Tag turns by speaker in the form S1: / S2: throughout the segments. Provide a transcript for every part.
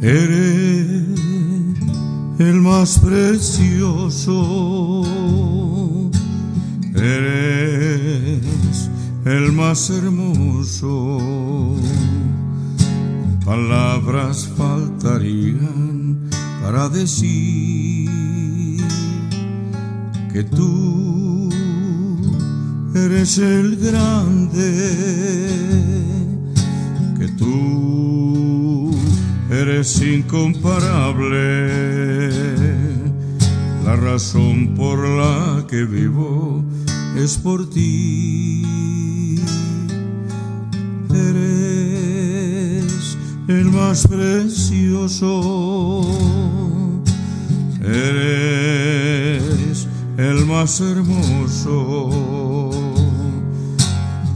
S1: Eres el más precioso, eres el más hermoso. Palabras faltarían para decir que tú eres el grande, que tú eres incomparable. La razón por la que vivo es por ti. Eres el más precioso, eres el más hermoso.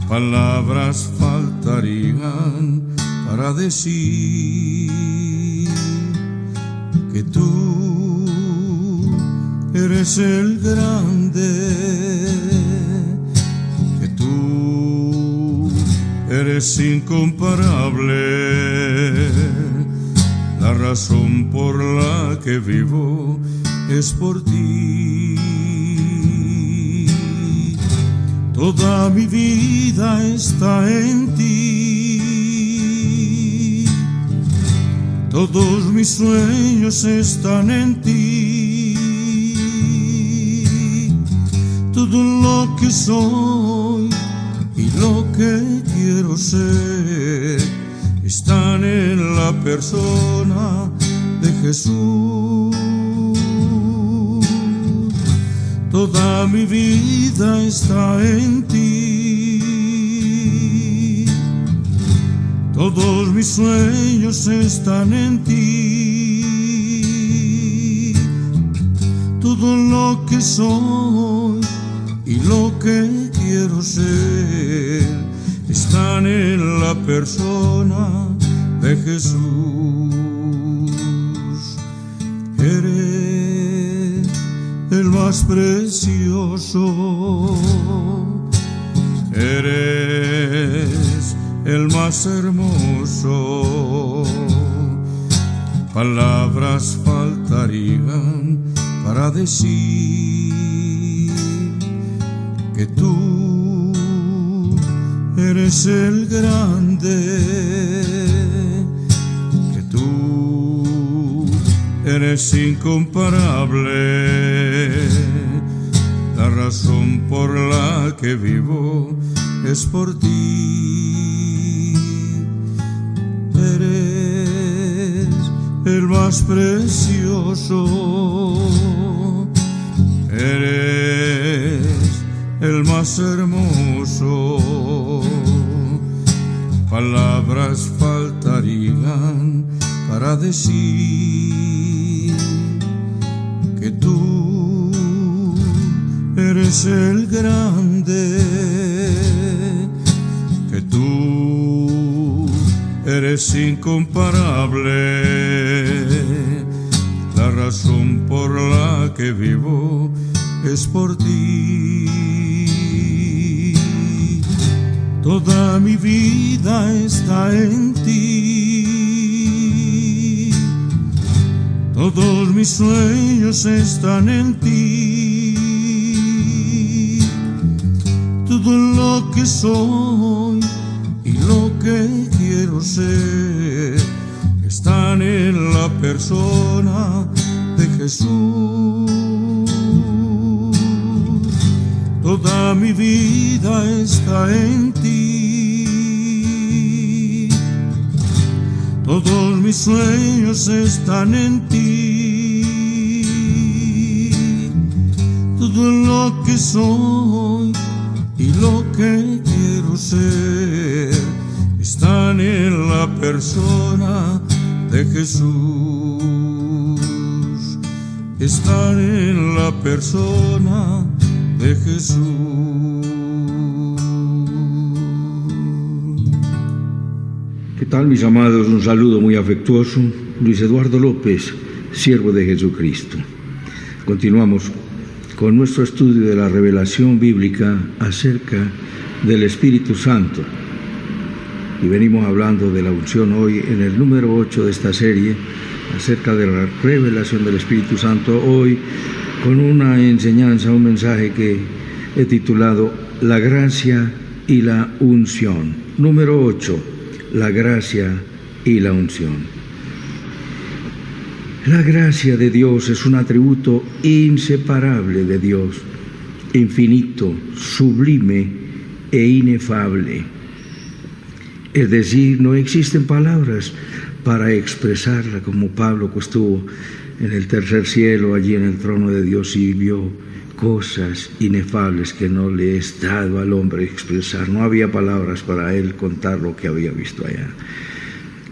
S1: Palabras faltarían para decir que tú eres el grande, que tú eres incomparable. La razón por la que vivo es por ti. Toda mi vida está en ti, todos mis sueños están en ti, todo lo que soy y lo que quiero ser están en la persona de Jesús. Toda mi vida está en ti, todos mis sueños están en ti, todo lo que soy y lo que quiero ser están en la persona de Jesús. Eres el más precioso, eres el más hermoso. Palabras faltarían para decir que tú eres el grande, que tú eres incomparable. La razón por la que vivo es por ti. Eres el más precioso, eres el más hermoso. Palabras faltarían para decir que tú eres el grande, que tú eres incomparable. La razón por la que vivo es por ti. Toda mi vida está en ti, todos mis sueños están en ti, todo lo que soy y lo que quiero ser están en la persona de Jesús. Toda mi vida está en ti, todos mis sueños están en ti, todo lo que soy y lo que quiero ser están en la persona de Jesús, están en la persona de Jesús.
S2: ¿Qué tal, mis amados? Un saludo muy afectuoso. Luis Eduardo López, siervo de Jesucristo. Continuamos con nuestro estudio de la revelación bíblica acerca del Espíritu Santo. y venimos hablando de la unción hoy en el número 8 de esta serie acerca de la revelación del Espíritu Santo, hoy con una enseñanza, un mensaje que he titulado La gracia y la unción. Número 8, la gracia y la unción. La gracia de Dios es un atributo inseparable de Dios, infinito, sublime e inefable. Es decir, no existen palabras para expresarla, como Pablo que estuvo en el tercer cielo, allí en el trono de Dios, y vio cosas inefables que no le es dado al hombre expresar. No había palabras para él contar lo que había visto allá.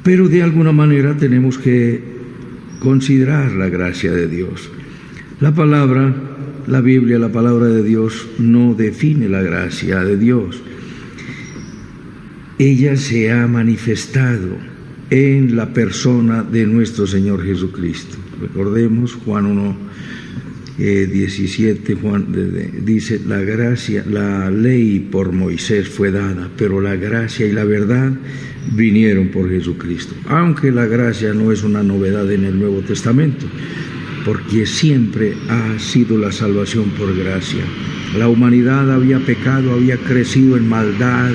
S2: Pero de alguna manera tenemos que considerar la gracia de Dios. La palabra, la Biblia, la palabra de Dios no define la gracia de Dios. Ella se ha manifestado en la persona de nuestro Señor Jesucristo. Recordemos Juan 1:17, Juan dice, la gracia, la ley por Moisés fue dada, pero la gracia y la verdad vinieron por Jesucristo. Aunque la gracia no es una novedad en el Nuevo Testamento, porque siempre ha sido la salvación por gracia. La humanidad había pecado, había crecido en maldad,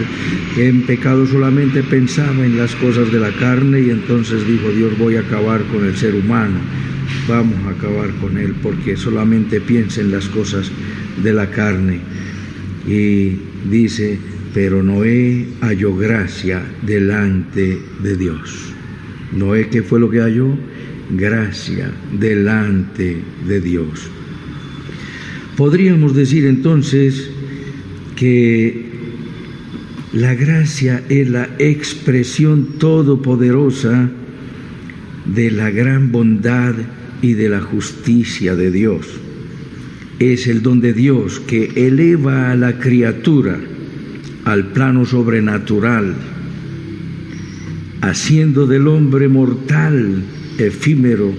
S2: en pecado solamente pensaba en las cosas de la carne, y entonces dijo Dios, voy a acabar con el ser humano, vamos a acabar con él, porque solamente piensa en las cosas de la carne. Y dice, pero Noé halló gracia delante de Dios. Noé, ¿qué fue lo que halló? Gracia delante de Dios. Podríamos decir entonces que la gracia es la expresión todopoderosa de la gran bondad y de la justicia de Dios. Es el don de Dios que eleva a la criatura al plano sobrenatural, haciendo del hombre mortal, efímero,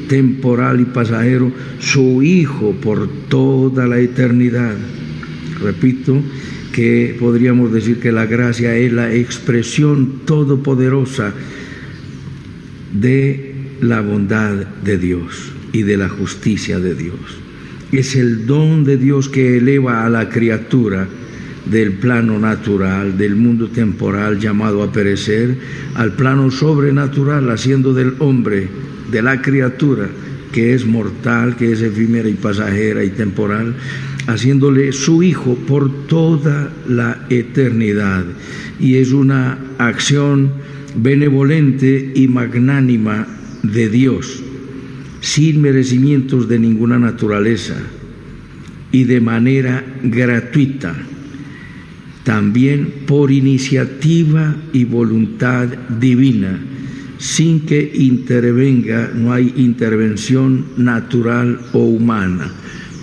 S2: temporal y pasajero, su Hijo por toda la eternidad. Repito que podríamos decir que la gracia es la expresión todopoderosa de la bondad de Dios y de la justicia de Dios. Es el don de Dios que eleva a la criatura del plano natural, del mundo temporal llamado a perecer, al plano sobrenatural, haciendo del hombre, de la criatura que es mortal, que es efímera y pasajera y temporal, haciéndole su Hijo por toda la eternidad. Y es una acción benevolente y magnánima de Dios, sin merecimientos de ninguna naturaleza y de manera gratuita, también por iniciativa y voluntad divina, sin que intervenga, no hay intervención natural o humana.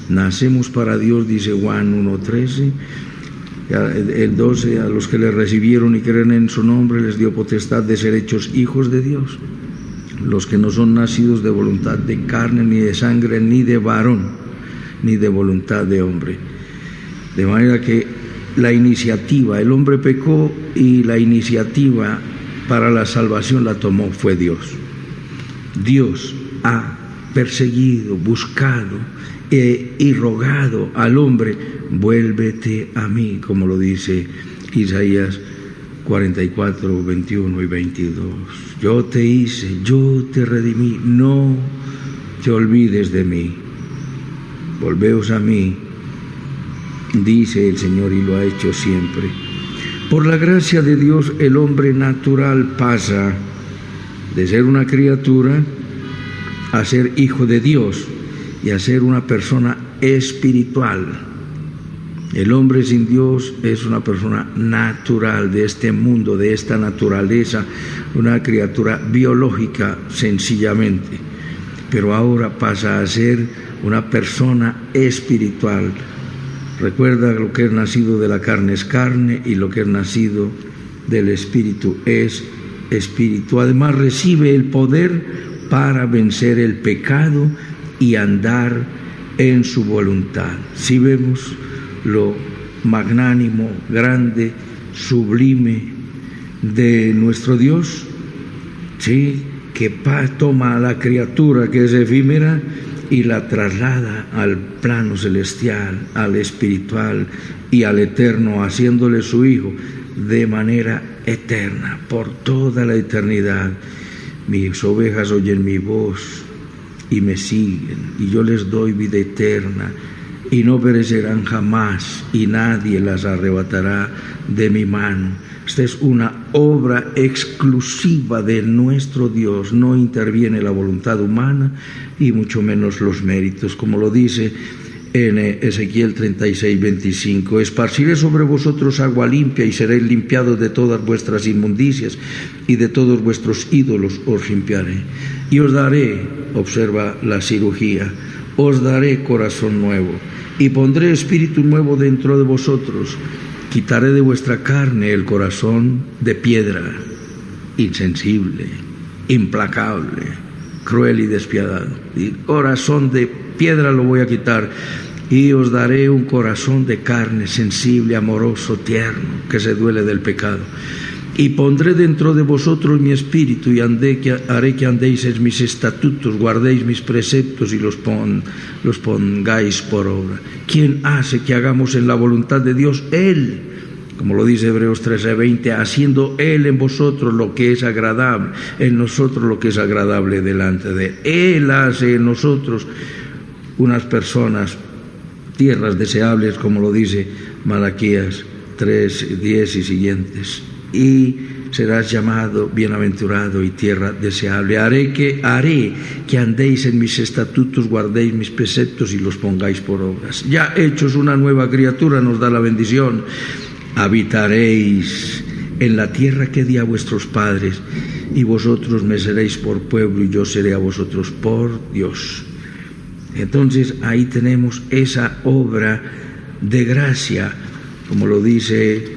S2: Nacemos para Dios, dice Juan 1:13, el 12, a los que le recibieron y creen en su nombre les dio potestad de ser hechos hijos de Dios, los que no son nacidos de voluntad de carne, ni de sangre, ni de varón, ni de voluntad de hombre. De manera que la iniciativa, el hombre pecó y la iniciativa para la salvación la tomó fue Dios. Dios ha perseguido, buscado y rogado al hombre, vuélvete a mí, como lo dice Isaías 44, 21 y 22. Yo te hice, yo te redimí, no te olvides de mí. Volveos a mí, dice el Señor, y lo ha hecho siempre. Por la gracia de Dios, el hombre natural pasa de ser una criatura a ser hijo de Dios y a ser una persona espiritual. El hombre sin Dios es una persona natural de este mundo, de esta naturaleza, una criatura biológica sencillamente, pero ahora pasa a ser una persona espiritual. Recuerda, lo que es nacido de la carne es carne, y lo que es nacido del espíritu es espíritu. Además recibe el poder para vencer el pecado y andar en su voluntad. Si vemos lo magnánimo, grande, sublime de nuestro Dios, ¿sí? Que toma a la criatura que es efímera y la traslada al plano celestial, al espiritual y al eterno, haciéndole su Hijo de manera eterna, por toda la eternidad. Mis ovejas oyen mi voz y me siguen, y yo les doy vida eterna, y no perecerán jamás, y nadie las arrebatará de mi mano. Esta es una obra exclusiva de nuestro Dios. No interviene la voluntad humana y mucho menos los méritos, como lo dice en Ezequiel 36:25. Esparciré sobre vosotros agua limpia y seréis limpiados de todas vuestras inmundicias, y de todos vuestros ídolos os limpiaré. Y os daré, observa la cirugía, os daré corazón nuevo, y pondré espíritu nuevo dentro de vosotros. Quitaré de vuestra carne el corazón de piedra, insensible, implacable, cruel y despiadado. Y corazón de piedra lo voy a quitar, y os daré un corazón de carne, sensible, amoroso, tierno, que se duele del pecado. Y pondré dentro de vosotros mi espíritu, y haré que andéis en mis estatutos, guardéis mis preceptos y los pongáis por obra. ¿Quién hace que hagamos en la voluntad de Dios? Él, como lo dice Hebreos 13:20, haciendo Él en vosotros lo que es agradable, en nosotros lo que es agradable delante de Él. Él hace en nosotros unas personas, tierras deseables, como lo dice Malaquías 3:10 y siguientes. Y serás llamado bienaventurado y tierra deseable. Haré que andéis en mis estatutos, guardéis mis preceptos y los pongáis por obras. Ya hechos una nueva criatura, nos da la bendición. Habitaréis en la tierra que di a vuestros padres, y vosotros me seréis por pueblo, y yo seré a vosotros por Dios. Entonces ahí tenemos esa obra de gracia, como lo dice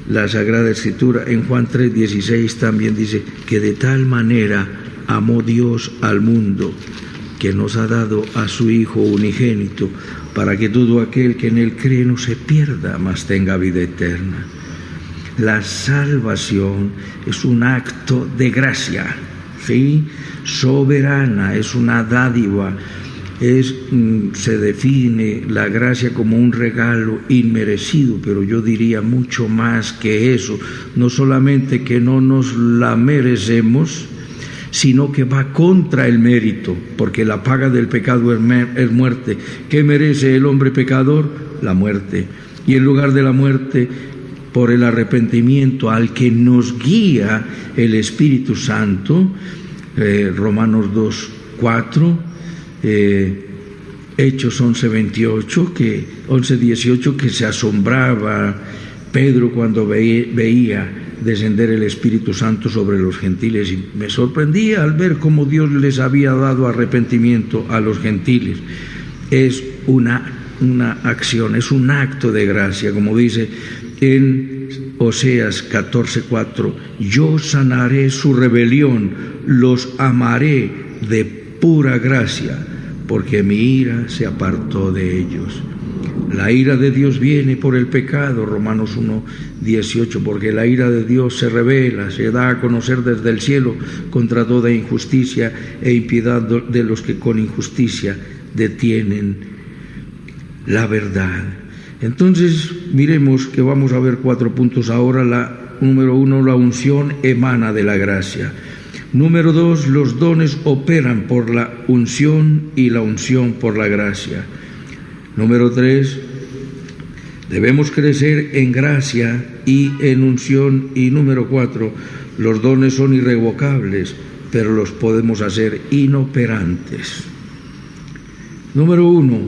S2: la Sagrada Escritura. En Juan 3:16 también dice que de tal manera amó Dios al mundo, que nos ha dado a su Hijo unigénito, para que todo aquel que en Él cree no se pierda, mas tenga vida eterna. La salvación es un acto de gracia, ¿sí? Soberana, es una dádiva. Se define la gracia como un regalo inmerecido, pero yo diría mucho más que eso. No solamente que no nos la merecemos, sino que va contra el mérito, porque la paga del pecado es muerte. ¿Qué merece el hombre pecador? La muerte. Y en lugar de la muerte, por el arrepentimiento al que nos guía el Espíritu Santo, Romanos 2:4, Hechos 11:18, que se asombraba Pedro cuando veía descender el Espíritu Santo sobre los gentiles, y me sorprendía al ver cómo Dios les había dado arrepentimiento a los gentiles. Es una acción, es un acto de gracia, como dice en Oseas 14:4, yo sanaré su rebelión, los amaré de pura gracia, porque mi ira se apartó de ellos. La ira de Dios viene por el pecado, Romanos 1:18, porque la ira de Dios se revela, se da a conocer desde el cielo contra toda injusticia e impiedad de los que con injusticia detienen la verdad. Entonces, miremos que vamos a ver 4 puntos ahora. Número 1, la unción emana de la gracia. Número 2, los dones operan por la unción y la unción por la gracia. Número 3, debemos crecer en gracia y en unción. Y número 4, los dones son irrevocables, pero los podemos hacer inoperantes. Número 1,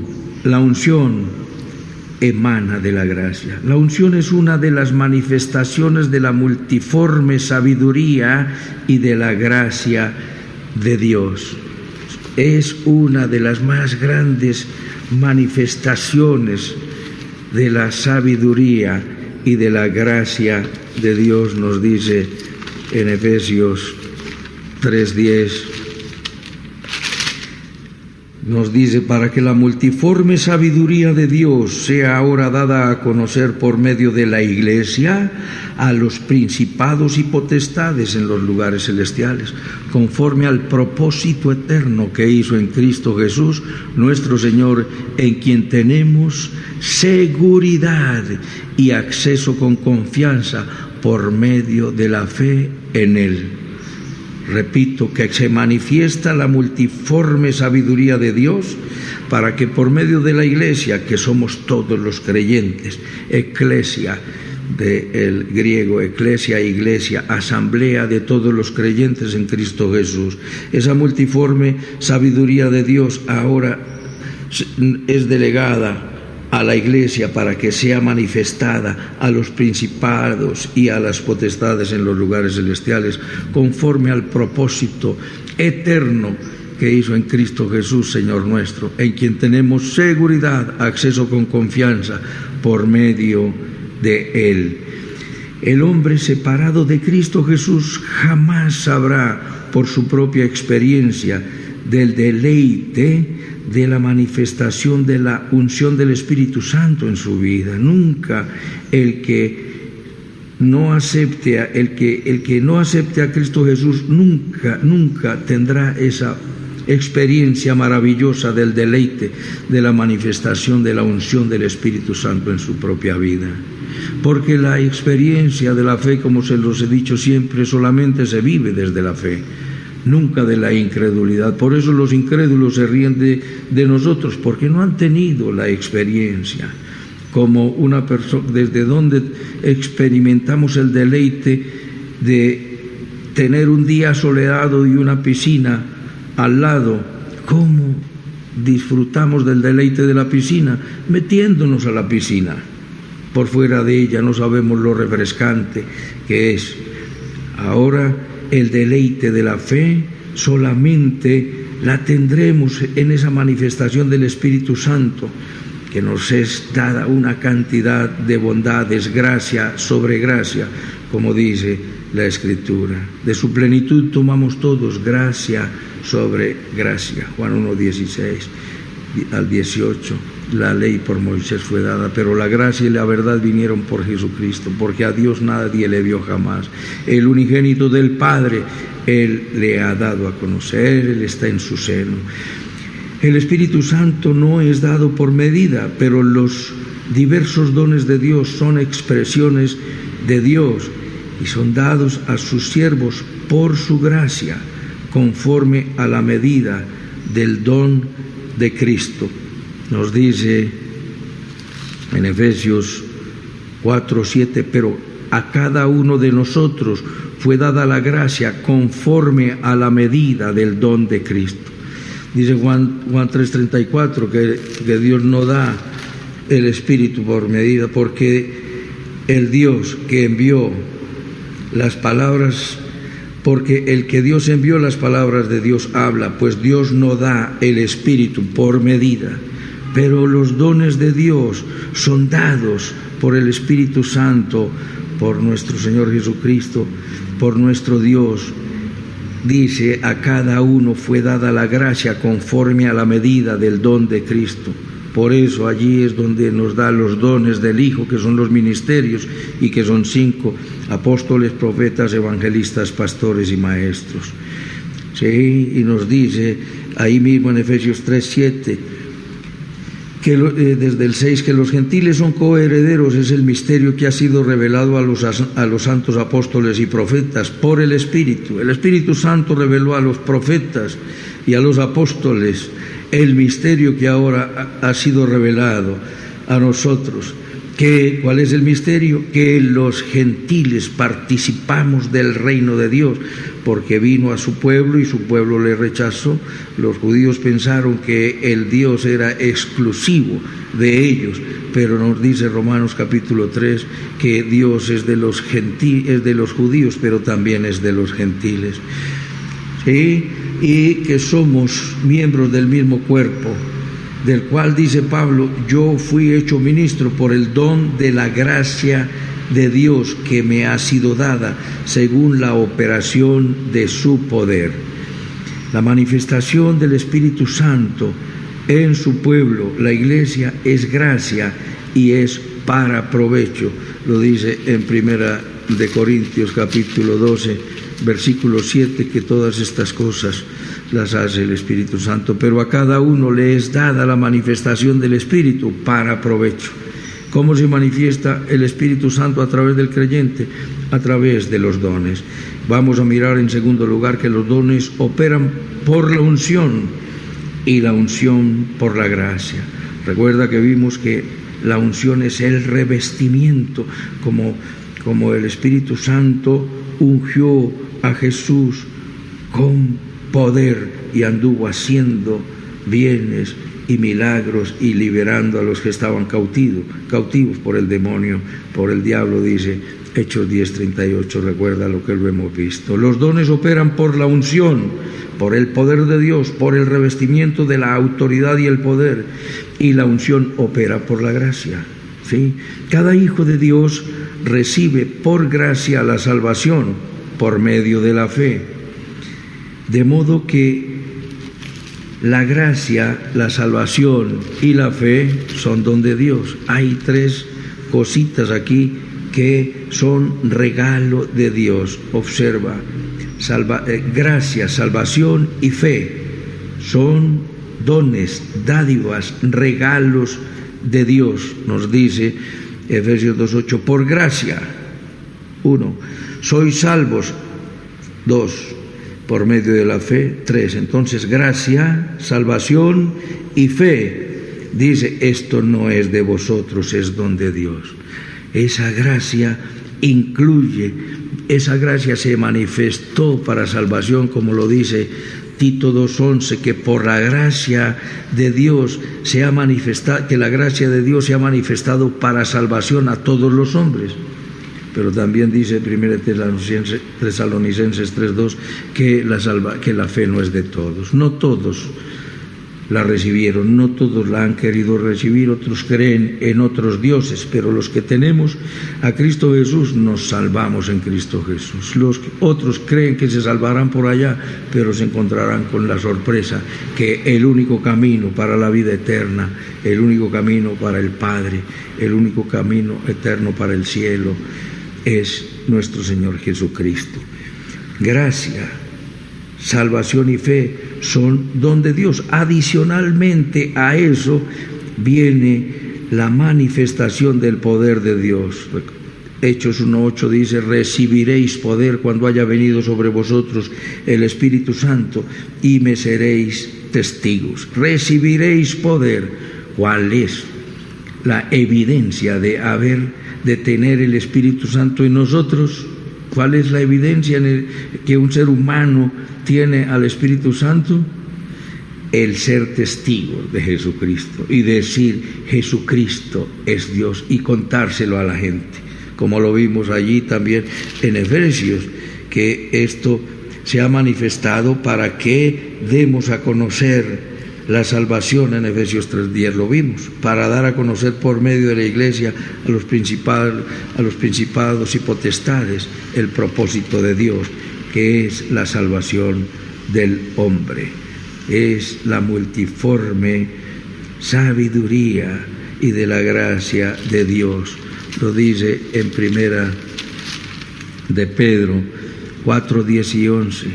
S2: la unción emana de la gracia. La unción es una de las manifestaciones de la multiforme sabiduría y de la gracia de Dios. Es una de las más grandes manifestaciones de la sabiduría y de la gracia de Dios, nos dice en Efesios 3:10. Nos dice, para que la multiforme sabiduría de Dios sea ahora dada a conocer por medio de la Iglesia a los principados y potestades en los lugares celestiales, conforme al propósito eterno que hizo en Cristo Jesús, nuestro Señor, en quien tenemos seguridad y acceso con confianza por medio de la fe en Él. Repito, que se manifiesta la multiforme sabiduría de Dios para que por medio de la Iglesia, que somos todos los creyentes, eclesia, del griego, eclesia, iglesia, asamblea de todos los creyentes en Cristo Jesús, esa multiforme sabiduría de Dios ahora es delegada a la Iglesia para que sea manifestada a los principados y a las potestades en los lugares celestiales, conforme al propósito eterno que hizo en Cristo Jesús, Señor nuestro, en quien tenemos seguridad, acceso con confianza por medio de Él. El hombre separado de Cristo Jesús jamás sabrá por su propia experiencia del deleite de la manifestación de la unción del Espíritu Santo en su vida. Nunca el que no acepte a Cristo Jesús nunca tendrá esa experiencia maravillosa del deleite de la manifestación de la unción del Espíritu Santo en su propia vida. Porque la experiencia de la fe, como se los he dicho siempre, solamente se vive desde la fe, nunca de la incredulidad. Por eso los incrédulos se ríen de nosotros, porque no han tenido la experiencia. Como una persona, desde donde experimentamos el deleite de tener un día soleado y una piscina al lado, ¿cómo disfrutamos del deleite de la piscina? Metiéndonos a la piscina. Por fuera de ella no sabemos lo refrescante que es. Ahora el deleite de la fe solamente la tendremos en esa manifestación del Espíritu Santo, que nos es dada una cantidad de bondades, gracia sobre gracia, como dice la Escritura. De su plenitud tomamos todos gracia sobre gracia. Juan 1:16 al 18. La ley por Moisés fue dada, pero la gracia y la verdad vinieron por Jesucristo, porque a Dios nadie le vio jamás. El unigénito del Padre, Él le ha dado a conocer, Él está en su seno. El Espíritu Santo no es dado por medida, pero los diversos dones de Dios son expresiones de Dios y son dados a sus siervos por su gracia, conforme a la medida del don de Cristo. Nos dice en Efesios 4:7, pero a cada uno de nosotros fue dada la gracia conforme a la medida del don de Cristo. Dice Juan 3:34 que Dios no da el Espíritu por medida, porque el Dios que envió las palabras, porque el que Dios envió las palabras de Dios habla, pues Dios no da el Espíritu por medida. Pero los dones de Dios son dados por el Espíritu Santo, por nuestro Señor Jesucristo, por nuestro Dios. Dice, a cada uno fue dada la gracia conforme a la medida del don de Cristo. Por eso allí es donde nos da los dones del Hijo, que son los ministerios, y que son 5: apóstoles, profetas, evangelistas, pastores y maestros. Sí, y nos dice ahí mismo en Efesios 3:7, que desde el 6, que los gentiles son coherederos, es el misterio que ha sido revelado a los santos apóstoles y profetas por el Espíritu. El Espíritu Santo reveló a los profetas y a los apóstoles el misterio que ahora ha sido revelado a nosotros. ¿Cuál es el misterio? Que los gentiles participamos del reino de Dios, porque vino a su pueblo y su pueblo le rechazó. Los judíos pensaron que el Dios era exclusivo de ellos, pero nos dice Romanos capítulo 3 que Dios es de los judíos, pero también es de los gentiles. ¿Sí? Y que somos miembros del mismo cuerpo, del cual dice Pablo, yo fui hecho ministro por el don de la gracia de Dios que me ha sido dada según la operación de su poder. La manifestación del Espíritu Santo en su pueblo. La iglesia es gracia y es para provecho. Lo dice en 1 de Corintios capítulo 12, versículo 7, que todas estas cosas las hace el Espíritu Santo, pero a cada uno le es dada la manifestación del Espíritu para provecho. ¿Cómo se manifiesta el Espíritu Santo a través del creyente? A través de los dones. Vamos a mirar en segundo lugar que los dones operan por la unción y la unción por la gracia. Recuerda que vimos que la unción es el revestimiento, como el Espíritu Santo ungió a Jesús con poder y anduvo haciendo bienes y milagros y liberando a los que estaban cautivos por el demonio, por el diablo, dice Hechos 10:38, recuerda lo que lo hemos visto. Los dones operan por la unción, por el poder de Dios, por el revestimiento de la autoridad y el poder, y la unción opera por la gracia. ¿Sí? Cada hijo de Dios recibe por gracia la salvación por medio de la fe. De modo que la gracia, la salvación y la fe son don de Dios. Hay tres cositas aquí que son regalo de Dios. Observa, gracia, salvación y fe son dones, dádivas, regalos de Dios. Nos dice Efesios 2:8, por gracia, 1, sois salvos, 2, por medio de la fe, 3. Entonces, gracia, salvación y fe. Dice, esto no es de vosotros, es don de Dios. Esa gracia incluye, esa gracia se manifestó para salvación, como lo dice Tito 2:11, que por la gracia de Dios se ha manifestado, que la gracia de Dios se ha manifestado para salvación a todos los hombres. Pero también dice 1 Tesalonicenses 3:2 que la fe no es de todos. No todos la recibieron, no todos la han querido recibir, otros creen en otros dioses, pero los que tenemos a Cristo Jesús nos salvamos en Cristo Jesús. Los otros creen que se salvarán por allá, pero se encontrarán con la sorpresa que el único camino para la vida eterna, el único camino para el Padre, el único camino eterno para el cielo es nuestro Señor Jesucristo. Gracia, salvación y fe son don de Dios. Adicionalmente a eso viene la manifestación del poder de Dios. Hechos 1:8 dice, recibiréis poder cuando haya venido sobre vosotros el Espíritu Santo y me seréis testigos. Recibiréis poder. ¿Cuál es la evidencia de tener el Espíritu Santo en nosotros? ¿Cuál es la evidencia que un ser humano tiene al Espíritu Santo? El ser testigo de Jesucristo y decir Jesucristo es Dios y contárselo a la gente, como lo vimos allí también en Efesios, que esto se ha manifestado para que demos a conocer la salvación. En Efesios 3:10 lo vimos, para dar a conocer por medio de la iglesia a los principados y potestades el propósito de Dios, que es la salvación del hombre. Es la multiforme sabiduría y de la gracia de Dios. Lo dice en 1 de Pedro 4:10 y 11.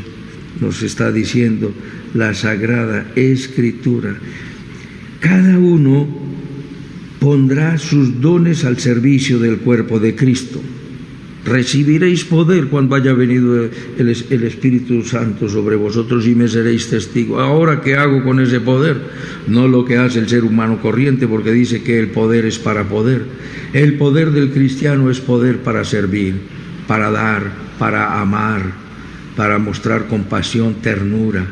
S2: Nos está diciendo la Sagrada Escritura. Cada uno pondrá sus dones al servicio del cuerpo de Cristo. Recibiréis poder cuando haya venido el Espíritu Santo sobre vosotros y me seréis testigos. Ahora, ¿qué hago con ese poder? No lo que hace el ser humano corriente, porque dice que el poder es para poder. El poder del cristiano es poder para servir, para dar, para amar, para mostrar compasión, ternura,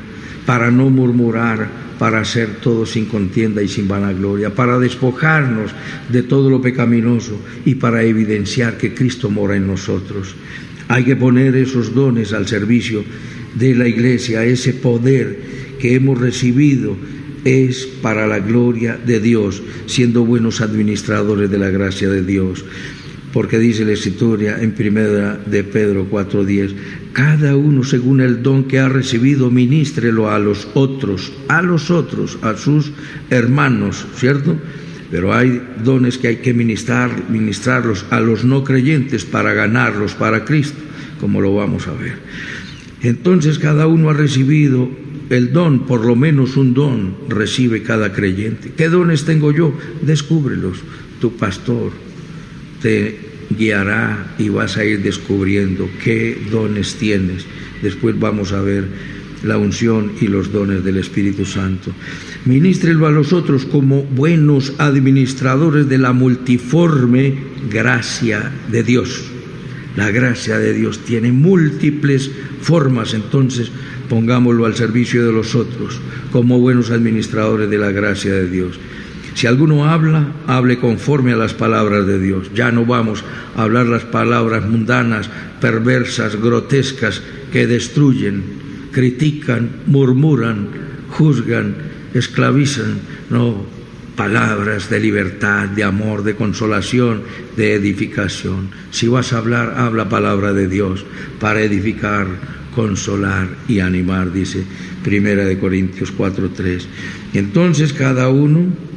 S2: para no murmurar, para hacer todo sin contienda y sin vanagloria, para despojarnos de todo lo pecaminoso y para evidenciar que Cristo mora en nosotros. Hay que poner esos dones al servicio de la iglesia. Ese poder que hemos recibido es para la gloria de Dios, siendo buenos administradores de la gracia de Dios. Porque dice la Escritura en 1 de Pedro 4:10, cada uno según el don que ha recibido, ministrelo a los otros, a sus hermanos, ¿cierto? Pero hay dones que hay que ministrarlos a los no creyentes para ganarlos para Cristo, como lo vamos a ver. Entonces cada uno ha recibido el don, por lo menos un don recibe cada creyente. ¿Qué dones tengo yo? Descúbrelos. Tu pastor te guiará y vas a ir descubriendo qué dones tienes. Después vamos a ver la unción y los dones del Espíritu Santo. Ministrelo a los otros como buenos administradores de la multiforme gracia de Dios. La gracia de Dios tiene múltiples formas, entonces pongámoslo al servicio de los otros como buenos administradores de la gracia de Dios. Si alguno habla, hable conforme a las palabras de Dios. Ya no vamos a hablar las palabras mundanas, perversas, grotescas, que destruyen, critican, murmuran, juzgan, esclavizan. No, palabras de libertad, de amor, de consolación, de edificación. Si vas a hablar, habla palabra de Dios para edificar, consolar y animar, dice 1 Corintios 4:3. Entonces cada uno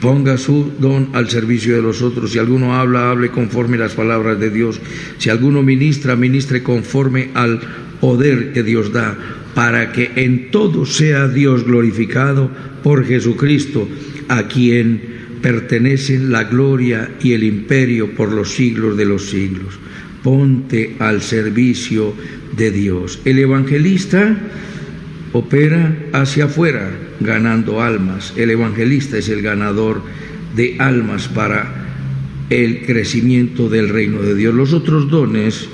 S2: ponga su don al servicio de los otros. Si alguno habla, hable conforme a las palabras de Dios. Si alguno ministra, ministre conforme al poder que Dios da, para que en todo sea Dios glorificado por Jesucristo, a quien pertenecen la gloria y el imperio por los siglos de los siglos. Ponte al servicio de Dios. El evangelista opera hacia afuera, ganando almas. El evangelista es el ganador de almas para el crecimiento del reino de Dios. Los otros dones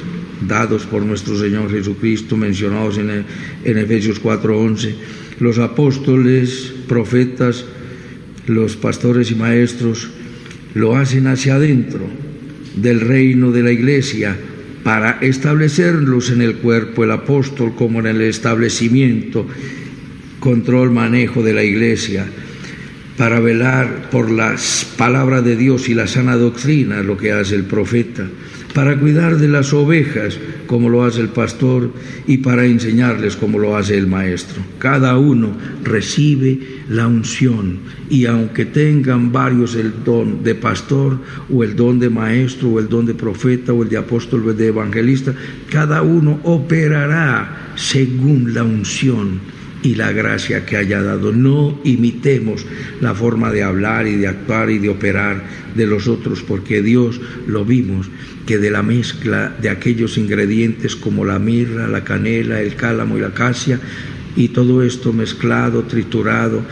S2: dados por nuestro Señor Jesucristo, mencionados en Efesios 4:11, los apóstoles, profetas, los pastores y maestros, lo hacen hacia adentro del reino de la iglesia para establecerlos en el cuerpo, el apóstol como en el establecimiento, control, manejo de la iglesia, para velar por las palabras de Dios y la sana doctrina, lo que hace el profeta, para cuidar de las ovejas, como lo hace el pastor, y para enseñarles, como lo hace el maestro. Cada uno recibe la unción, y aunque tengan varios el don de pastor, o el don de maestro, o el don de profeta, o el de apóstol, o el de evangelista, cada uno operará según la unción y la gracia que haya dado. No imitemos la forma de hablar y de actuar y de operar de los otros, porque Dios, lo vimos, que de la mezcla de aquellos ingredientes como la mirra, la canela, el cálamo y la acacia, y todo esto mezclado, triturado,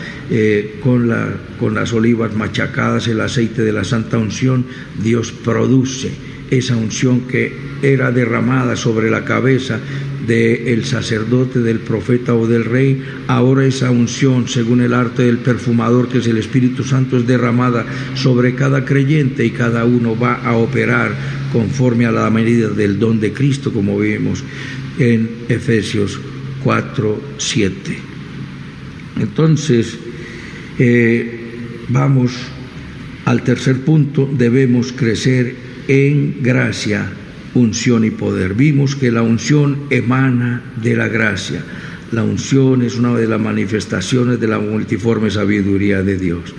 S2: con las olivas machacadas, el aceite de la santa unción, Dios produce esa unción que era derramada sobre la cabeza del sacerdote, del profeta o del rey. Ahora esa unción, según el arte del perfumador, que es el Espíritu Santo, es derramada sobre cada creyente, y cada uno va a operar conforme a la medida del don de Cristo, como vimos en Efesios 4:7. Entonces, vamos al tercer punto: debemos crecer en gracia, unción y poder. Vimos que la unción emana de la gracia. La unción es una de las manifestaciones de la multiforme sabiduría de Dios.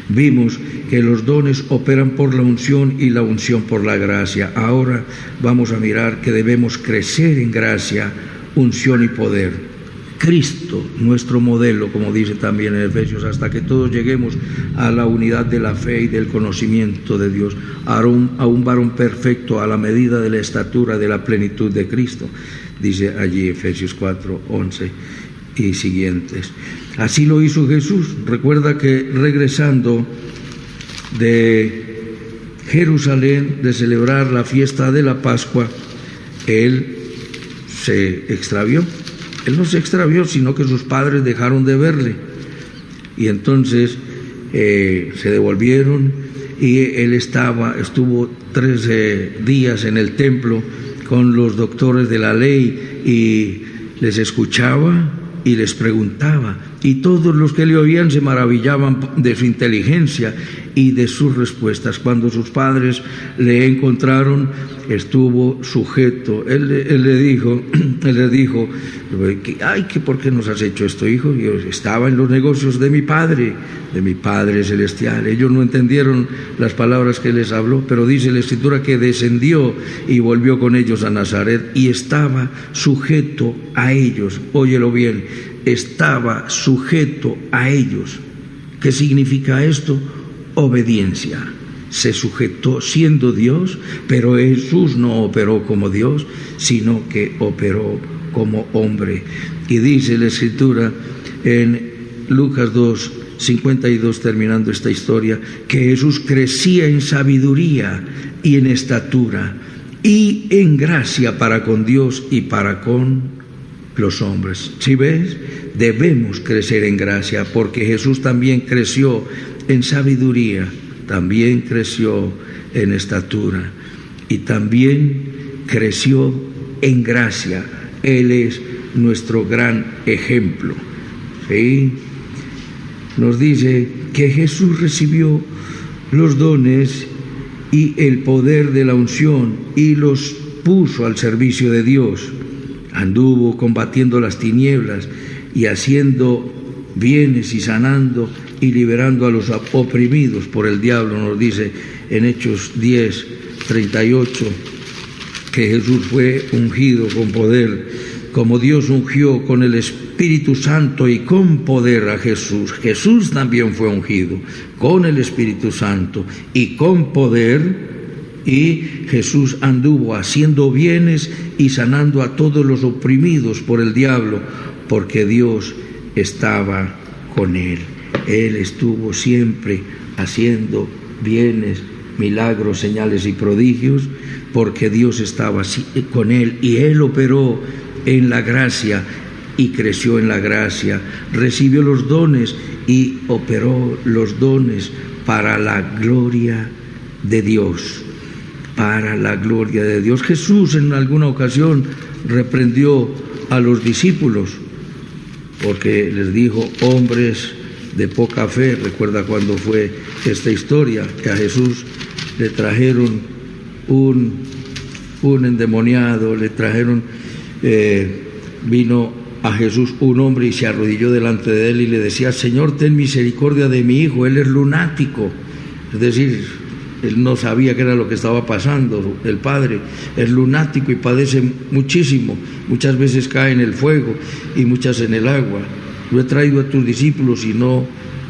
S2: Vimos que los dones operan por la unción y la unción por la gracia. Ahora vamos a mirar que debemos crecer en gracia, unción y poder. Cristo, nuestro modelo, como dice también en Efesios, hasta que todos lleguemos a la unidad de la fe y del conocimiento de Dios, a un varón perfecto a la medida de la estatura de la plenitud de Cristo, dice allí Efesios 4:11 y siguientes. Así lo hizo Jesús. Recuerda que regresando de Jerusalén, de celebrar la fiesta de la Pascua, Él se extravió. Él no se extravió, sino que sus padres dejaron de verle. Y entonces se devolvieron, y él estuvo 13 días en el templo con los doctores de la ley, y les escuchaba y les preguntaba. Y todos los que le oían se maravillaban de su inteligencia y de sus respuestas. Cuando sus padres le encontraron, estuvo sujeto. Él le dijo, ay, ¿por qué nos has hecho esto, hijo? Yo estaba en los negocios de mi Padre Celestial. Ellos no entendieron las palabras que les habló, pero dice la Escritura que descendió y volvió con ellos a Nazaret y estaba sujeto a ellos. Óyelo bien, estaba sujeto a ellos. ¿Qué significa esto? Obediencia. Se sujetó siendo Dios, pero Jesús no operó como Dios, sino que operó como hombre. Y dice la Escritura en Lucas 2:52, terminando esta historia, que Jesús crecía en sabiduría y en estatura y en gracia para con Dios y para con los hombres. ¿Sí ves? Debemos crecer en gracia, porque Jesús también creció en sabiduría, también creció en estatura y también creció en gracia. Él es nuestro gran ejemplo. ¿Sí? Nos dice que Jesús recibió los dones y el poder de la unción y los puso al servicio de Dios. Anduvo combatiendo las tinieblas y haciendo bienes y sanando y liberando a los oprimidos por el diablo. Nos dice en Hechos 10:38 que Jesús fue ungido con poder, como Dios ungió con el Espíritu Santo y con poder a Jesús. Jesús también fue ungido con el Espíritu Santo y con poder, y Jesús anduvo haciendo bienes y sanando a todos los oprimidos por el diablo, porque Dios estaba con él. Él estuvo siempre haciendo bienes, milagros, señales y prodigios, porque Dios estaba con él, y él operó en la gracia y creció en la gracia, recibió los dones y operó los dones para la gloria de Dios, para la gloria de Dios. Jesús en alguna ocasión reprendió a los discípulos porque les dijo: hombres de poca fe. Recuerda cuando fue esta historia, que a Jesús le trajeron un endemoniado, vino a Jesús un hombre y se arrodilló delante de él y le decía: Señor, ten misericordia de mi hijo, él es lunático. Es decir, él no sabía qué era lo que estaba pasando. El padre es lunático y padece muchísimo. Muchas veces cae en el fuego y muchas en el agua. Lo he traído a tus discípulos y no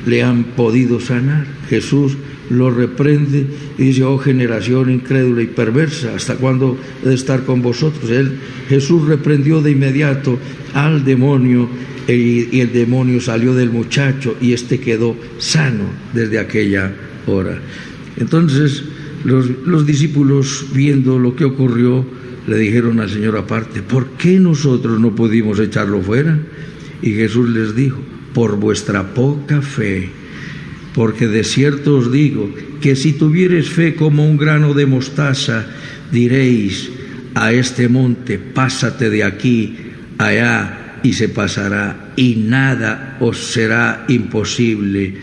S2: le han podido sanar. Jesús lo reprende y dice: oh generación incrédula y perversa, ¿hasta cuándo he de estar con vosotros? Jesús reprendió de inmediato al demonio y el demonio salió del muchacho y éste quedó sano desde aquella hora. Entonces los discípulos, viendo lo que ocurrió, le dijeron al Señor aparte: ¿por qué nosotros no pudimos echarlo fuera? Y Jesús les dijo: por vuestra poca fe. Porque de cierto os digo que si tuviereis fe como un grano de mostaza, diréis a este monte: pásate de aquí allá, y se pasará, y nada os será imposible.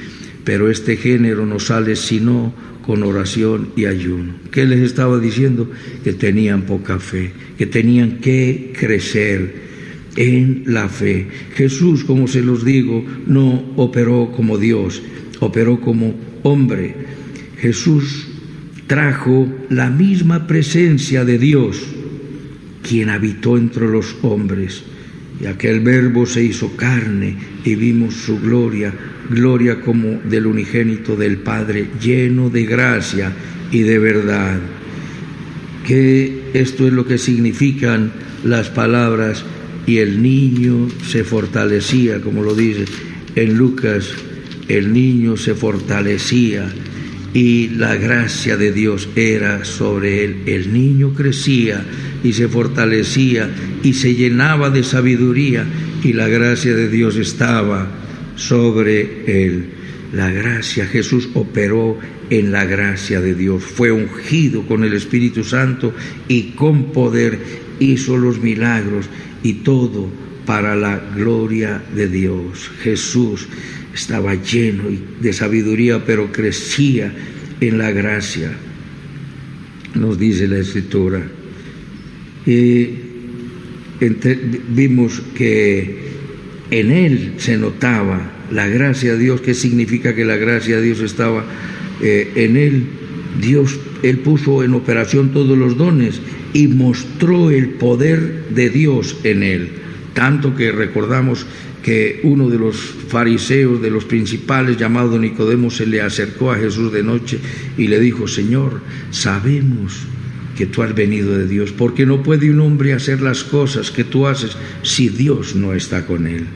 S2: Pero este género no sale sino con oración y ayuno. ¿Qué les estaba diciendo? Que tenían poca fe, que tenían que crecer en la fe. Jesús, como se los digo, no operó como Dios, operó como hombre. Jesús trajo la misma presencia de Dios, quien habitó entre los hombres, y aquel Verbo se hizo carne y vimos su gloria, gloria como del unigénito del Padre, lleno de gracia y de verdad. Que esto es lo que significan las palabras: y el niño se fortalecía, como lo dice en Lucas. El niño se fortalecía y la gracia de Dios era sobre él. El niño crecía y se fortalecía y se llenaba de sabiduría, y la gracia de Dios estaba sobre él. La gracia, Jesús operó en la gracia de Dios, fue ungido con el Espíritu Santo y con poder hizo los milagros, y todo para la gloria de Dios. Jesús estaba lleno de sabiduría, pero crecía en la gracia, nos dice la Escritura. Y vimos que en él se notaba la gracia de Dios. ¿Qué significa que la gracia de Dios estaba en él? Él puso en operación todos los dones y mostró el poder de Dios en él. Tanto que recordamos que uno de los fariseos, de los principales, llamado Nicodemo, se le acercó a Jesús de noche y le dijo: Señor, sabemos que tú has venido de Dios, porque no puede un hombre hacer las cosas que tú haces si Dios no está con él.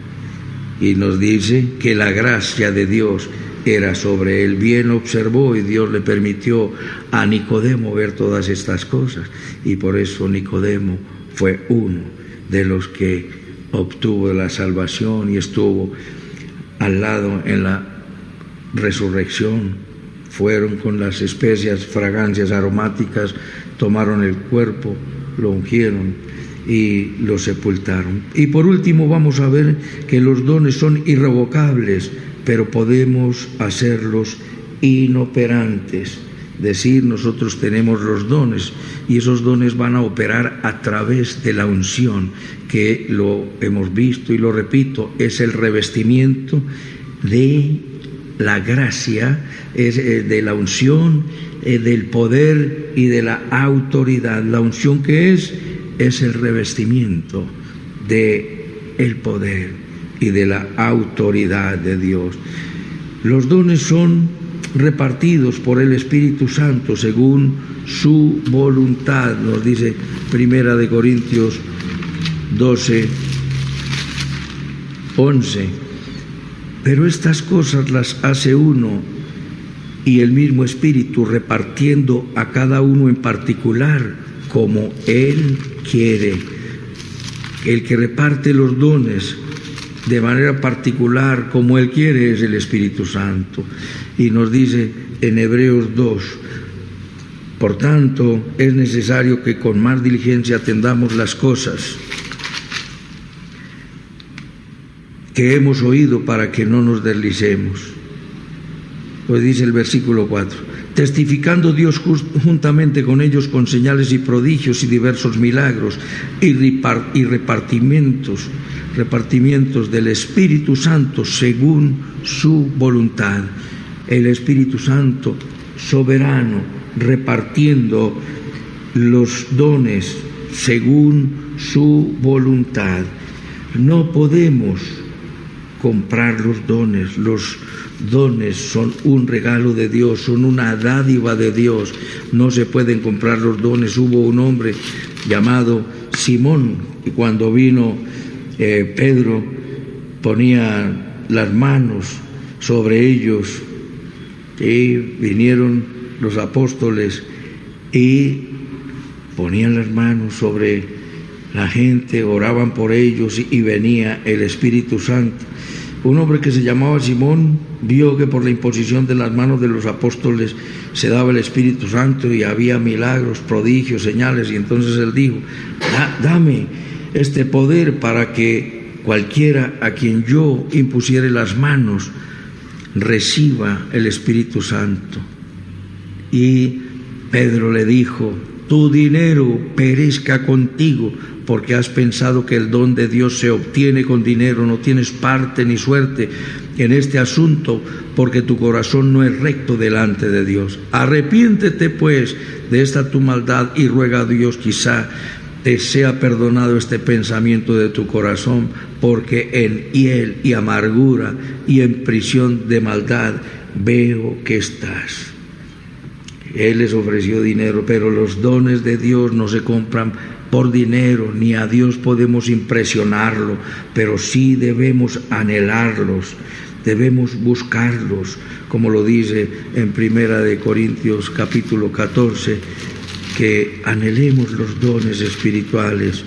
S2: Y nos dice que la gracia de Dios era sobre él. Bien observó y Dios le permitió a Nicodemo ver todas estas cosas, y por eso Nicodemo fue uno de los que obtuvo la salvación y estuvo al lado en la resurrección. Fueron con las especias, fragancias aromáticas, tomaron el cuerpo, lo ungieron y lo sepultaron. Y por último vamos a ver que los dones son irrevocables, pero podemos hacerlos inoperantes. Decir, nosotros tenemos los dones y esos dones van a operar a través de la unción, que lo hemos visto y lo repito, es el revestimiento de la gracia, es de la unción, del poder y de la autoridad. La unción, que es el revestimiento de el poder y de la autoridad de Dios. Los dones son repartidos por el Espíritu Santo según su voluntad, nos dice 1 Corintios 12, 11. Pero estas cosas las hace uno y el mismo Espíritu, repartiendo a cada uno en particular como Él quiere. El que reparte los dones de manera particular como Él quiere es el Espíritu Santo. Y nos dice en Hebreos 2: por tanto, es necesario que con más diligencia atendamos las cosas que hemos oído, para que no nos deslicemos. Pues dice el versículo 4: testificando Dios juntamente con ellos con señales y prodigios y diversos milagros y repartimientos del Espíritu Santo según su voluntad. El Espíritu Santo soberano, repartiendo los dones según su voluntad. No podemos comprar los dones. Los dones son un regalo de Dios, son una dádiva de Dios. No se pueden comprar los dones. Hubo un hombre llamado Simón, y cuando vino Pedro, ponía las manos sobre ellos, y vinieron los apóstoles y ponían las manos sobre la gente, oraban por ellos, y venía el Espíritu Santo. Un hombre que se llamaba Simón vio que por la imposición de las manos de los apóstoles se daba el Espíritu Santo y había milagros, prodigios, señales, y entonces él dijo: dame este poder para que cualquiera a quien yo impusiere las manos reciba el Espíritu Santo. Y Pedro le dijo: tu dinero perezca contigo, porque has pensado que el don de Dios se obtiene con dinero. No tienes parte ni suerte en este asunto, porque tu corazón no es recto delante de Dios. Arrepiéntete pues de esta tu maldad y ruega a Dios, quizá te sea perdonado este pensamiento de tu corazón, porque en hiel y amargura y en prisión de maldad veo que estás. Él les ofreció dinero, pero los dones de Dios no se compran por dinero, ni a Dios podemos impresionarlo, pero sí debemos anhelarlos, debemos buscarlos, como lo dice en 1 Corintios capítulo 14, que anhelemos los dones espirituales.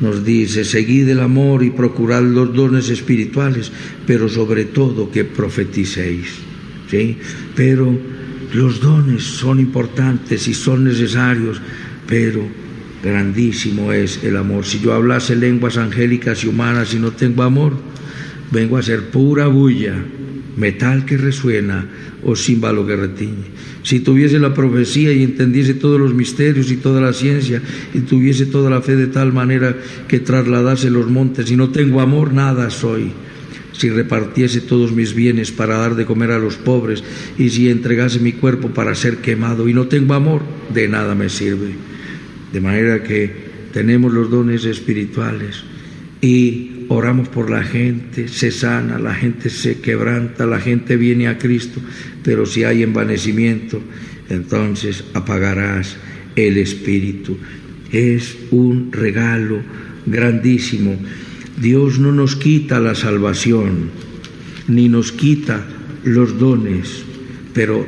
S2: Nos dice: seguid el amor y procurad los dones espirituales, pero sobre todo que profeticéis. ¿Sí? Pero los dones son importantes y son necesarios, pero grandísimo es el amor. Si yo hablase lenguas angélicas y humanas y no tengo amor, vengo a ser pura bulla, metal que resuena o címbalo que retiñe. Si tuviese la profecía y entendiese todos los misterios y toda la ciencia y tuviese toda la fe de tal manera que trasladase los montes y no tengo amor, nada soy. Si repartiese todos mis bienes para dar de comer a los pobres y si entregase mi cuerpo para ser quemado y no tengo amor, de nada me sirve. De manera que tenemos los dones espirituales y oramos por la gente, se sana, la gente se quebranta, la gente viene a Cristo, pero si hay envanecimiento, entonces apagarás el espíritu. Es un regalo grandísimo. Dios no nos quita la salvación, ni nos quita los dones, pero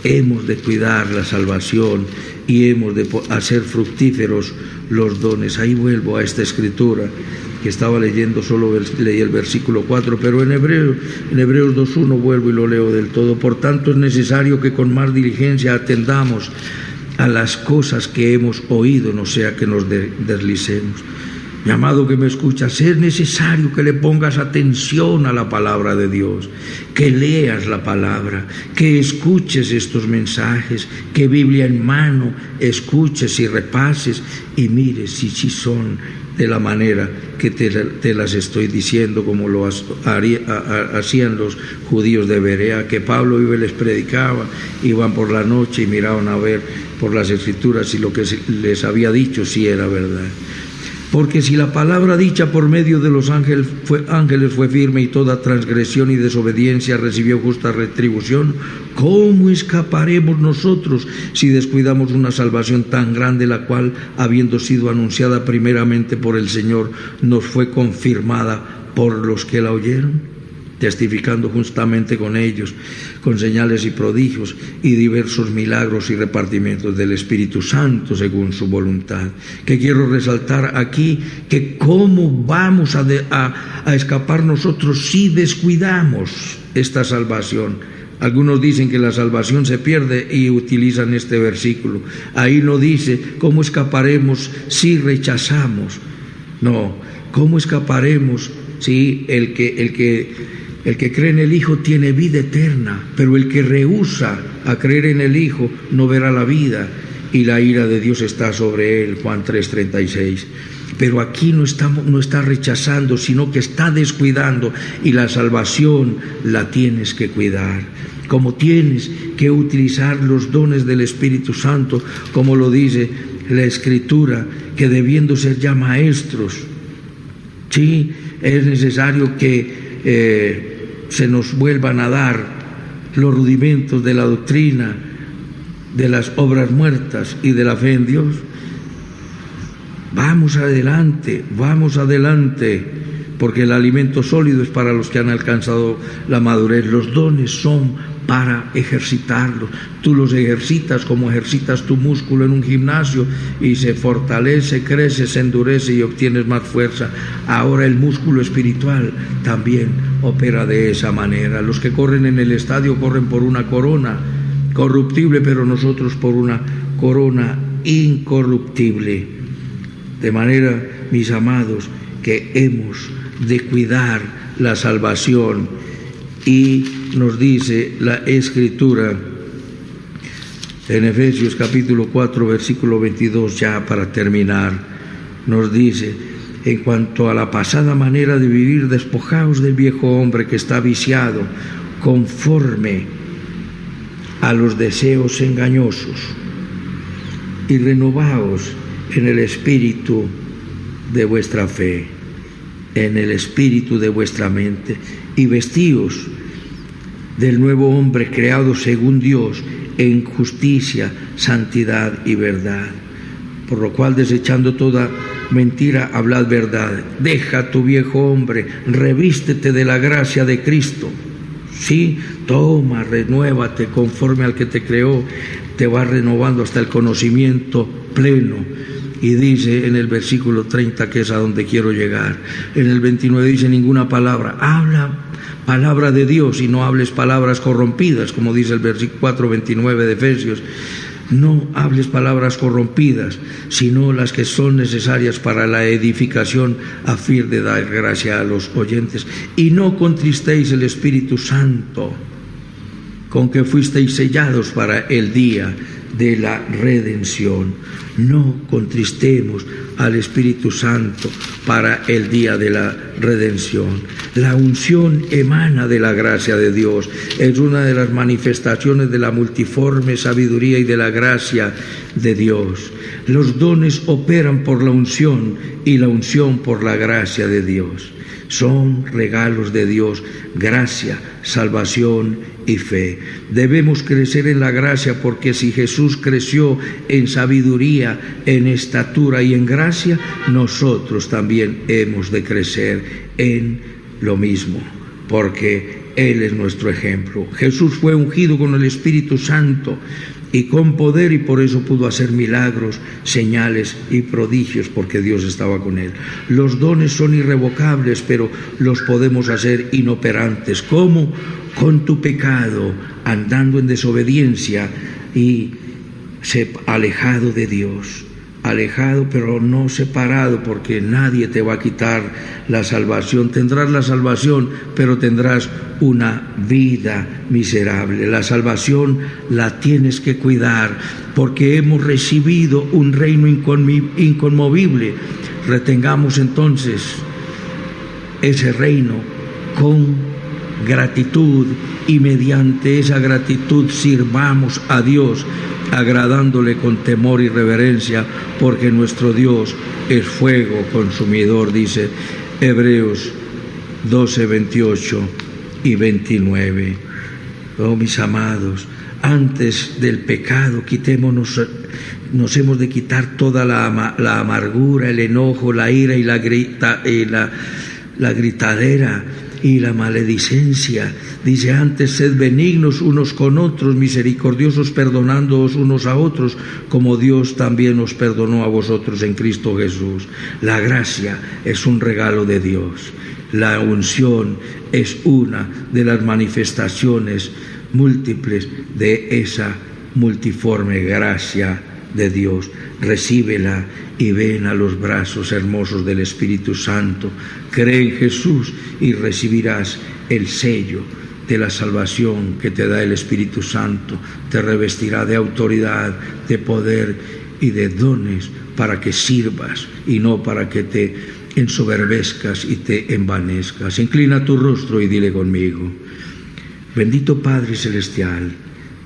S2: hemos de cuidar la salvación y hemos de hacer fructíferos los dones. Ahí vuelvo a esta escritura que estaba leyendo, solo leí el versículo 4, pero en Hebreos 2.1 vuelvo y lo leo del todo. Por tanto es necesario que con más diligencia atendamos a las cosas que hemos oído, no sea que nos deslicemos. Mi amado que me escuchas, es necesario que le pongas atención a la palabra de Dios, que leas la palabra, que escuches estos mensajes, que Biblia en mano escuches y repases y mires si son de la manera que te las estoy diciendo, como lo hacían los judíos de Berea, que Pablo iba y les predicaba, iban por la noche y miraban a ver por las escrituras si lo que les había dicho sí era verdad. Porque si la palabra dicha por medio de los ángeles fue firme y toda transgresión y desobediencia recibió justa retribución, ¿cómo escaparemos nosotros si descuidamos una salvación tan grande, la cual, habiendo sido anunciada primeramente por el Señor, nos fue confirmada por los que la oyeron? Testificando justamente con ellos, con señales y prodigios y diversos milagros y repartimientos del Espíritu Santo según su voluntad. Que quiero resaltar aquí, que cómo vamos a escapar nosotros si descuidamos esta salvación. Algunos dicen que la salvación se pierde y utilizan este versículo. Ahí no dice cómo escaparemos si rechazamos. No, cómo escaparemos si el que cree en el Hijo tiene vida eterna, pero el que rehúsa a creer en el Hijo no verá la vida y la ira de Dios está sobre él, Juan 3:36. Pero aquí no está rechazando, sino que está descuidando, y la salvación la tienes que cuidar. Como tienes que utilizar los dones del Espíritu Santo, como lo dice la Escritura, que debiendo ser ya maestros, sí, es necesario que se nos vuelvan a dar los rudimentos de la doctrina, de las obras muertas y de la fe en Dios. Vamos adelante, porque el alimento sólido es para los que han alcanzado la madurez. Los dones son para ejercitarlos. Tú los ejercitas como ejercitas tu músculo en un gimnasio y se fortalece, crece, se endurece y obtienes más fuerza. Ahora el músculo espiritual también opera de esa manera. Los que corren en el estadio corren por una corona corruptible, pero nosotros por una corona incorruptible. De manera, mis amados, que hemos de cuidar la salvación. Y nos dice la Escritura en Efesios capítulo 4, versículo 22, ya para terminar, nos dice: en cuanto a la pasada manera de vivir, despojaos del viejo hombre que está viciado conforme a los deseos engañosos, y renovaos en el espíritu de vuestra fe, en el espíritu de vuestra mente, y vestíos del nuevo hombre creado según Dios en justicia, santidad y verdad. Por lo cual, desechando toda mentira, hablad verdad. Deja tu viejo hombre, revístete de la gracia de Cristo. Sí, toma, renuévate conforme al que te creó, te va renovando hasta el conocimiento pleno. Y dice en el versículo 30, que es a donde quiero llegar. En el 29 dice: ninguna palabra, habla palabra de Dios y no hables palabras corrompidas, como dice el versículo 4:29 de Efesios. No hables palabras corrompidas, sino las que son necesarias para la edificación a fin de dar gracia a los oyentes. Y no contristéis el Espíritu Santo, con que fuisteis sellados para el día de la redención. No contristemos al Espíritu Santo para el día de la redención. La unción emana de la gracia de Dios. Es una de las manifestaciones de la multiforme sabiduría y de la gracia de Dios. Los dones operan por la unción y la unción por la gracia de Dios. Son regalos de Dios, gracia, salvación y fe. Debemos crecer en la gracia, porque si Jesús creció en sabiduría, en estatura y en gracia, nosotros también hemos de crecer en lo mismo, porque Él es nuestro ejemplo. Jesús fue ungido con el Espíritu Santo y con poder, y por eso pudo hacer milagros, señales y prodigios, porque Dios estaba con él. Los dones son irrevocables, pero los podemos hacer inoperantes. ¿Cómo? Con tu pecado, andando en desobediencia y alejado de Dios. Alejado, pero no separado, porque nadie te va a quitar la salvación. Tendrás la salvación, pero tendrás una vida miserable. La salvación la tienes que cuidar, porque hemos recibido un reino inconmovible. Retengamos entonces ese reino con gratitud, y mediante esa gratitud sirvamos a Dios, agradándole con temor y reverencia, porque nuestro Dios es fuego consumidor, dice Hebreos 12, 28 y 29. Oh, mis amados, antes del pecado quitémonos, nos hemos de quitar toda la amargura, el enojo, la ira y la gritadera y la maledicencia. Dice: antes sed benignos unos con otros, misericordiosos, perdonándoos unos a otros, como Dios también os perdonó a vosotros en Cristo Jesús. La gracia es un regalo de Dios. La unción es una de las manifestaciones múltiples de esa multiforme gracia de Dios. Recíbela y ven a los brazos hermosos del Espíritu Santo. Cree en Jesús y recibirás el sello de la salvación que te da el Espíritu Santo. Te revestirá de autoridad, de poder y de dones para que sirvas y no para que te ensoberbezcas y te envanezcas. Inclina tu rostro y dile conmigo: bendito Padre Celestial,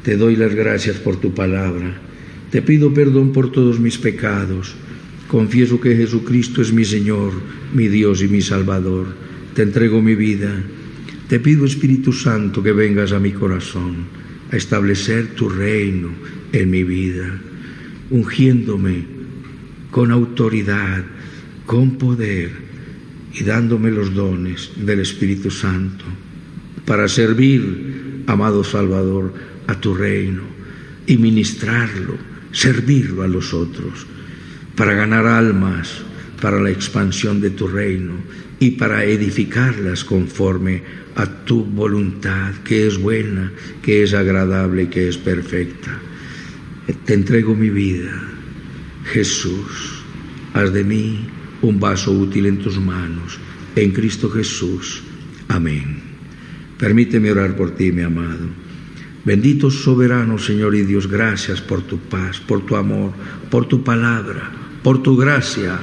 S2: te doy las gracias por tu palabra. Te pido perdón por todos mis pecados. Confieso que Jesucristo es mi Señor, mi Dios y mi Salvador. Te entrego mi vida. Te pido, Espíritu Santo, que vengas a mi corazón a establecer tu reino en mi vida, ungiéndome con autoridad, con poder y dándome los dones del Espíritu Santo para servir, amado Salvador, a tu reino y ministrarlo, servirlo a los otros, para ganar almas para la expansión de tu reino y para edificarlas conforme a tu voluntad, que es buena, que es agradable y que es perfecta. Te entrego mi vida, Jesús. Haz de mí un vaso útil en tus manos, en Cristo Jesús. Amén. Permíteme orar por ti, mi amado. Bendito soberano Señor y Dios, gracias por tu paz, por tu amor, por tu palabra, por tu gracia,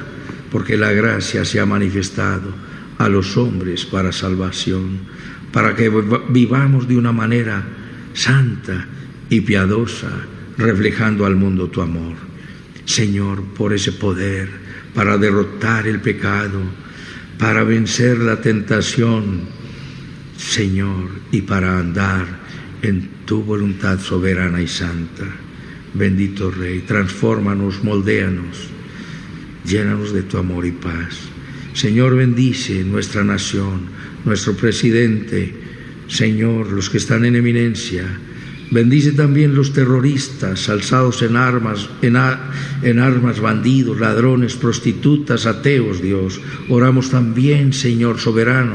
S2: porque la gracia se ha manifestado a los hombres para salvación, para que vivamos de una manera santa y piadosa, reflejando al mundo tu amor. Señor, por ese poder para derrotar el pecado, para vencer la tentación, Señor, y para andar en tu voluntad soberana y santa. Bendito Rey, transfórmanos, moldéanos, llénanos de tu amor y paz. Señor, bendice nuestra nación, nuestro presidente, Señor, los que están en eminencia. Bendice también los terroristas alzados en armas, bandidos, ladrones, prostitutas, ateos, Dios. Oramos también, Señor soberano,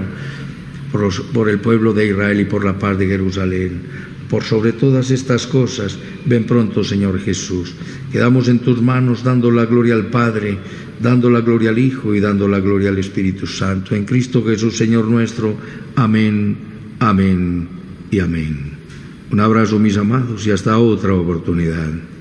S2: por el pueblo de Israel y por la paz de Jerusalén. Por sobre todas estas cosas, ven pronto, Señor Jesús. Quedamos en tus manos dando la gloria al Padre, dando la gloria al Hijo y dando la gloria al Espíritu Santo. En Cristo Jesús, Señor nuestro. Amén, amén y amén. Un abrazo, mis amados, y hasta otra oportunidad.